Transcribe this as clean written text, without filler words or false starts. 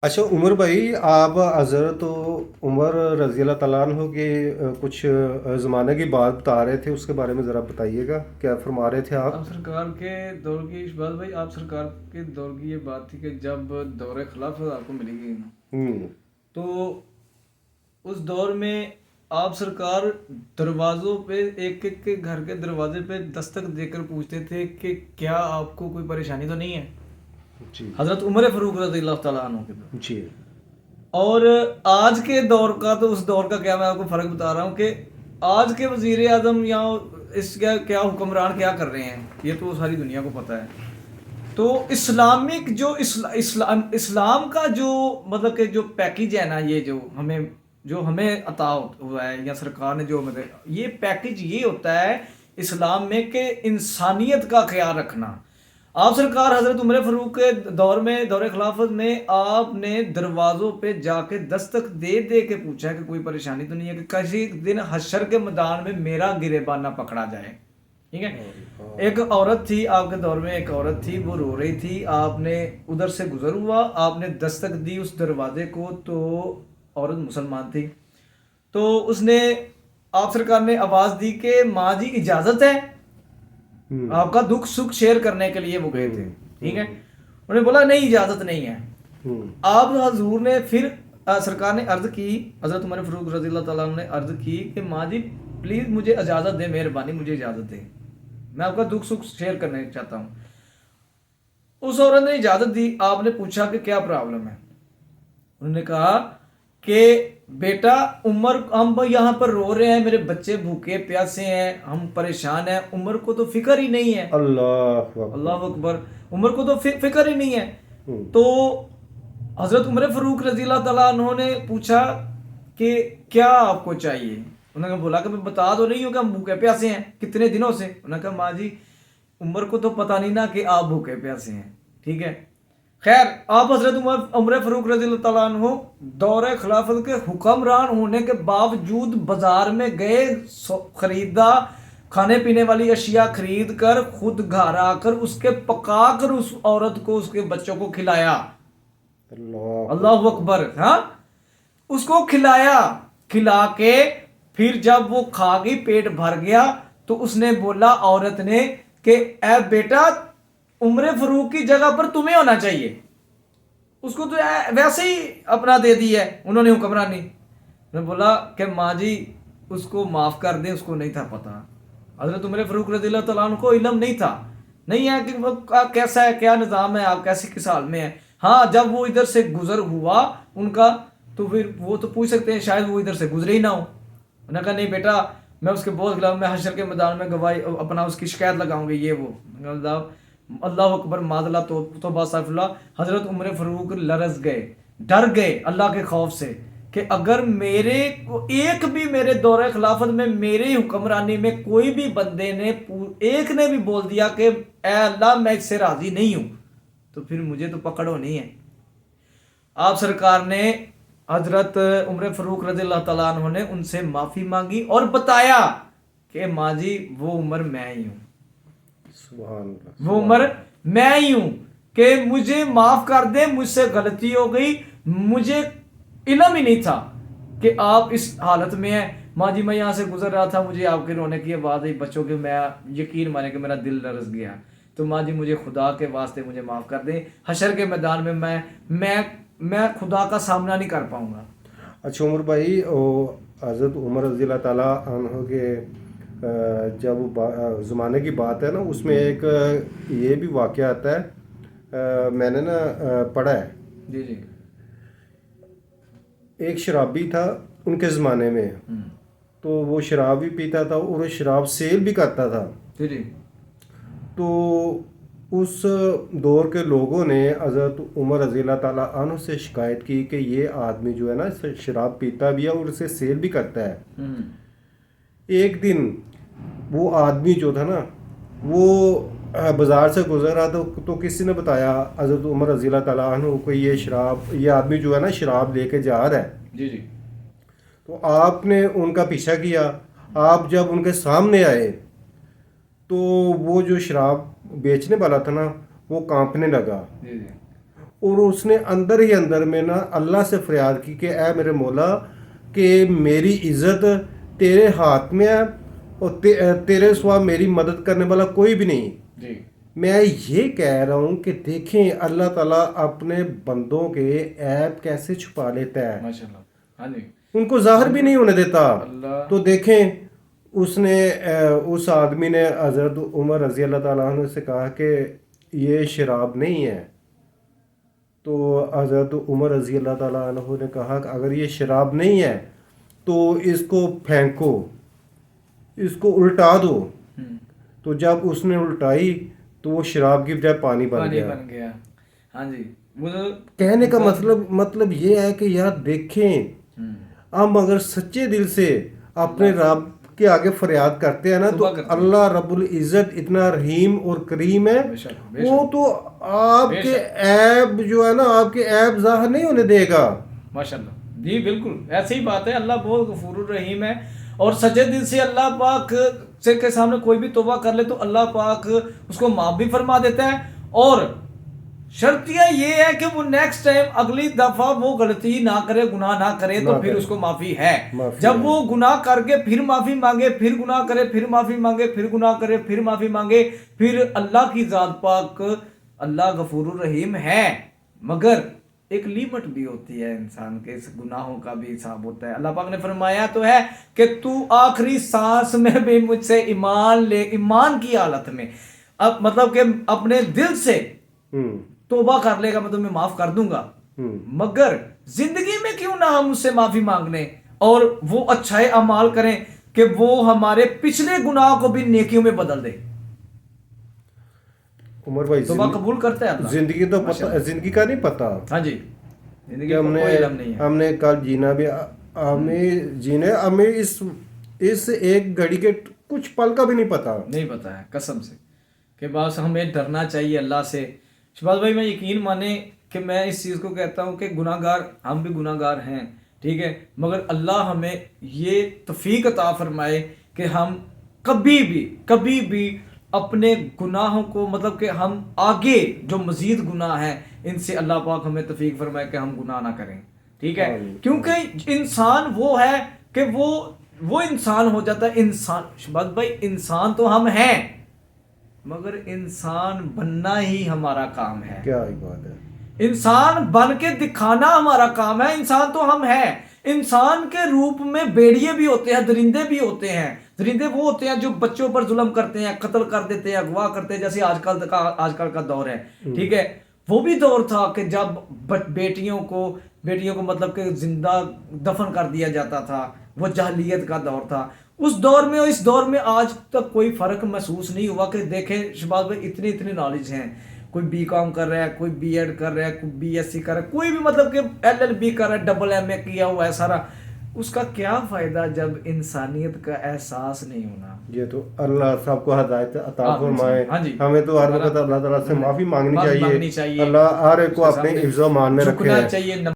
अच्छा उमर भाई, आप हज़रत उमर रज़ी अल्लाह तआला अन्हु के कुछ ज़माने की बात बता रहे थे, उसके बारे में ज़रा बताइएगा, क्या फरमा रहे थे आप आप? सरकार के दौर की इशबाल भाई, आप सरकार के दौर की ये बात थी कि जब दौर खिलाफत आपको मिलेगी ना, हम्म। तो उस दौर में आप सरकार दरवाज़ों पे एक एक के घर के दरवाजे पे दस्तक देकर पूछते थे कि क्या आपको कोई परेशानी तो नहीं है। जी। हज़रत उमर फ़ारूक रज़ियल्लाहु ताला अन्हु के पे। जी। और आज के दौर का तो उस दौर का क्या मैं आपको फ़र्क बता रहा हूँ कि आज के वज़ीर आज़म या इस क्या क्या हुक्मरान क्या कर रहे हैं, ये तो सारी दुनिया को पता है। तो इस्लामिक जो इस्लाम का जो मतलब कि जो पैकेज है ना, ये जो हमें अता हुआ है या सरकार ने जो मतलब ये पैकेज ये होता है इस्लाम में कि इंसानियत का ख्याल रखना। आप सरकार हजरत उमर फारूक के दौर में, दौर खिलाफत में, आपने दरवाज़ों पे जाके दस्तक दे दे के पूछा है कि कोई परेशानी तो नहीं है, कि किसी दिन हशर के मैदान में मेरा गिरेबान ना पकड़ा जाए। ठीक है। एक औरत थी आपके दौर में, एक औरत थी, वो रो रही थी, आपने उधर से गुजर हुआ, आपने दस्तक दी उस दरवाजे को, तो औरत मुसलमान थी, तो उसने, आप सरकार ने आवाज़ दी कि माँ जी इजाज़त है, हम्म। आपका दुख सुख शेयर करने के लिए वो गए थे। हम्म। ठीक है। हम्म। उन्होंने बोला नहीं इजाज़त नहीं है। हम्म। आप हजूर ने फिर सरकार ने अर्ज़ की, हज़रत उमर फ़ारूक रज़ी अल्लाह तआला अन्हु ने अर्ज़ की कि माँ जी प्लीज़ मुझे इजाज़त दें, मेहरबानी मुझे इजाज़त दें, मैं आपका दुख सुख शेयर करने चाहता हूँ। उस औरत ने इजाज़त दी। आपने पूछा कि क्या प्रॉब्लम है। उन्होंने कहा कि बेटा उमर, हम यहाँ पर रो रहे हैं, मेरे बच्चे भूखे प्यासे हैं, हम परेशान हैं, उमर को तो फिक्र ही नहीं है। अल्लाह अकबर। अल्लाह अकबर। उमर को तो फिक्र ही नहीं है। हम्म। तो हज़रत उमर फ़ारूक रज़ी अल्लाह तआला उन्होंने पूछा कि क्या आपको चाहिए। उन्होंने बोला कि मैं बता तो नहीं हूँ कि हम भूखे प्यासे हैं कितने दिनों से। उन्होंने कहा माँ जी उमर को तो पता नहीं ना कि आप भूखे प्यासे हैं। ठीक है। खैर, आप हज़रत उमर फ़ारूक रज़ी अल्लाह तआला अन्हु दौर खिलाफत के हुक्मरान होने के बावजूद बाजार में गए, खरीदा, खाने पीने वाली अशिया खरीद कर खुद घर आकर उसके पका कर उस औरत को, उसके बच्चों को खिलाया। अल्लाह अल्लाह अकबर। अकबर। हाँ, उसको खिलाया। खिला के फिर जब वो खा गई, पेट भर गया, तो उसने बोला औरत ने कि ए बेटा, उम्र फारूक की जगह पर तुम्हें होना चाहिए, उसको तो वैसे ही अपना दे दी है उन्होंने हुक्मरानी। उन्होंने बोला कि माँ जी उसको माफ़ कर दें, उसको नहीं था पता। हज़रत उमर फारूक रज़ियल्लाहु तआला अन्हु को इल्म नहीं था, नहीं है कि वो कैसा है, क्या निज़ाम है, आप कैसे किस हाल में है। हाँ, जब वो इधर से गुजर हुआ उनका, तो फिर वो तो पूछ सकते हैं, शायद वो इधर से गुजरे ही ना हो। उन्होंने कहा नहीं बेटा, मैं उसके बहुत खिलाफ, मैं हशर के मैदान में गवाही अपना उसकी शिकायत लगाऊंगी, ये वो। अल्लाह अकबर, मादला तो बासाफुल्ला। हज़रत उमर फ़ारूक लरस गए, डर गए अल्लाह के खौफ से कि अगर मेरे को एक भी मेरे दौरे खिलाफत में, मेरी हुक्मरानी में कोई भी बंदे ने, एक ने भी बोल दिया कि ए अल्लाह मैं इससे राज़ी नहीं हूँ, तो फिर मुझे तो पकड़ो नहीं है। आप सरकार ने, हजरत उमर फ़ारूक रज़ियल्लाहु तआला अन्हु ने उनसे माफ़ी मांगी और बताया कि माँ जी वो उमर मैं ही हूँ, सुभान अल्लाह, वो सुभान उमर अल्लाह। मैं ही हूँ, कि मुझे माफ़ कर दे, मुझसे गलती हो गई, मुझे इल्म ही नहीं था कि आप इस हालत में हैं। माँ जी मैं यहाँ से गुजर रहा था, मुझे आपके रोने की आवाज़ आई बच्चों के, मैं यकीन माने कि मेरा दिल लरस गया। तो माँ जी मुझे खुदा के वास्ते मुझे माफ़ कर दें, हशर के मैदान में मैं खुदा का सामना नहीं कर पाऊंगा। अच्छा उमर भाई, हज़रत उमर रज़ी अल्लाह ताला अन्हु के जब ज़माने की बात है ना, उसमें एक ये भी वाक़या आता है, मैंने ना पढ़ा है। जी जी। एक शराबी था उनके ज़माने में, हम्म। तो वो शराब भी पीता था और वो शराब सेल भी करता था। जी जी। तो उस दौर के लोगों ने हज़रत उमर रज़ी अल्लाह ताला अन्हु से शिकायत की कि ये आदमी जो है ना शराब पीता भी है और इसे सेल भी करता है। हम्म। एक दिन वो आदमी जो था ना, वो बाज़ार से गुजर रहा था, तो किसी ने बताया हज़रत उमर रज़ी अल्लाह ताला अन्हु को ये आदमी जो है ना शराब लेके जा रहा है। जी जी। तो आपने उनका पीछा किया। आप जब उनके सामने आए तो वो जो शराब बेचने वाला था ना, वो कांपने लगा। जी जी। اور اس نے اندر ہی اندر میں نا اللہ سے فریاد کی کہ اے میرے مولا کہ میری عزت تیرے ہاتھ میں ہے اور تیرے سوا میری مدد کرنے والا کوئی بھی نہیں. جی میں یہ کہہ رہا ہوں کہ دیکھیں اللہ تعالیٰ اپنے بندوں کے عیب کیسے چھپا لیتا ہے, ماشاء اللہ. ہاں جی. ان کو ظاہر بھی نہیں ہونے دیتا. اللہ. تو دیکھیں اس نے اس آدمی نے حضرت عمر رضی اللہ تعالیٰ عنہ سے کہا کہ یہ شراب نہیں ہے. تو حضرت عمر رضی اللہ تعالیٰ عنہ نے کہا کہ اگر یہ شراب نہیں ہے تو اس کو پھینکو, اس کو الٹا دو. تو جب اس نے الٹائی تو وہ شراب کی بجائے پانی بن گیا. ہاں جی. کہنے کا مطلب یہ ہے کہ یار دیکھیں ہم اگر سچے دل سے اپنے رب کے آگے فریاد کرتے ہیں نا تو اللہ رب العزت اتنا رحیم اور کریم ہے, وہ تو آپ کے عیب جو ہے نا آپ کے عیب ظاہر نہیں ہونے دے گا. ماشاء اللہ جی بالکل ایسی ہی بات ہے. اللہ بہت غفور الرحیم ہے اور سچے دل سے اللہ پاک سے کے سامنے کوئی بھی توبہ کر لے تو اللہ پاک اس کو معاف بھی فرما دیتا ہے. اور شرطیہ یہ ہے کہ وہ نیکسٹ ٹائم اگلی دفعہ وہ غلطی نہ کرے, گناہ نہ کرے تو پھر اس کو معافی ہے. جب وہ گناہ کر کے پھر معافی مانگے, پھر گناہ کرے, پھر معافی مانگے, پھر گناہ کرے, پھر معافی مانگے, پھر اللہ کی ذات پاک اللہ غفور الرحیم ہے. مگر ایک لیمٹ بھی ہوتی ہے انسان کے, اس گناہوں کا بھی حساب ہوتا ہے. اللہ پاک نے فرمایا تو ہے کہ تو آخری سانس میں بھی مجھ سے ایمان لے, ایمان کی حالت میں, اب مطلب کہ اپنے دل سے توبہ کر لے گا میں تمہیں معاف کر دوں گا. مگر زندگی میں کیوں نہ ہم اس سے معافی مانگ لیں اور وہ اچھے اعمال کریں کہ وہ ہمارے پچھلے گناہ کو بھی نیکیوں میں بدل دے. عمر بھائی توبہ قبول کرتا ہے اللہ. زندگی تو پتہ, زندگی کا نہیں پتہ. ہاں جی, زندگی کا کوئی علم نہیں ہے. ہم نے کل جینا بھی ہمیں اس ایک گھڑی کے کچھ پل کا بھی نہیں پتا ہے قسم سے کہ بس ہمیں ڈرنا چاہیے اللہ سے. شہباز بھائی میں یقین مانے کہ میں اس چیز کو کہتا ہوں کہ گناہ گار ہم بھی گناہ گار ہیں, ٹھیک ہے, مگر اللہ ہمیں یہ توفیق عطا فرمائے کہ ہم کبھی بھی اپنے گناہوں کو مطلب کہ ہم آگے جو مزید گناہ ہیں ان سے اللہ پاک ہمیں توفیق فرمائے کہ ہم گناہ نہ کریں. ٹھیک ہے, کیونکہ انسان وہ ہے کہ وہ انسان ہو جاتا ہے. انسان شہباز بھائی انسان تو ہم ہیں مگر انسان بننا ہی ہمارا کام ہے. کیا ہی بات ہے, انسان بن کے دکھانا ہمارا کام ہے. انسان تو ہم ہیں. انسان کے روپ میں بھیڑیے بھی ہوتے ہیں, درندے بھی ہوتے ہیں. درندے وہ ہوتے ہیں جو بچوں پر ظلم کرتے ہیں, قتل کر دیتے ہیں, اغوا کرتے ہیں, جیسے آج کل کا دور ہے. ٹھیک ہے, وہ بھی دور تھا کہ جب بیٹیوں کو مطلب کہ زندہ دفن کر دیا جاتا تھا. وہ جاہلیت کا دور تھا. اس دور میں اور اس دور میں آج تک کوئی فرق محسوس نہیں ہوا کہ دیکھیں شہباز بھائی اتنی نالج ہیں, کوئی بی کام کر رہا ہے, کوئی بی ایڈ کر رہا ہے, کوئی بی ایس سی کر رہا ہے, کوئی بھی مطلب کہ LLB کر رہا ہے, ڈبل ایم اے کیا ہوا ہے سارا. اس کا کیا فائدہ جب انسانیت کا احساس نہیں ہونا. یہ تو اللہ سب کو ہدایت عطا فرمائے. ہمیں تو ہر وقت اللہ تعالیٰ سے معافی مانگنی چاہیے. اللہ ہر ایک کو اپنے حفظ و امان میں رکھے.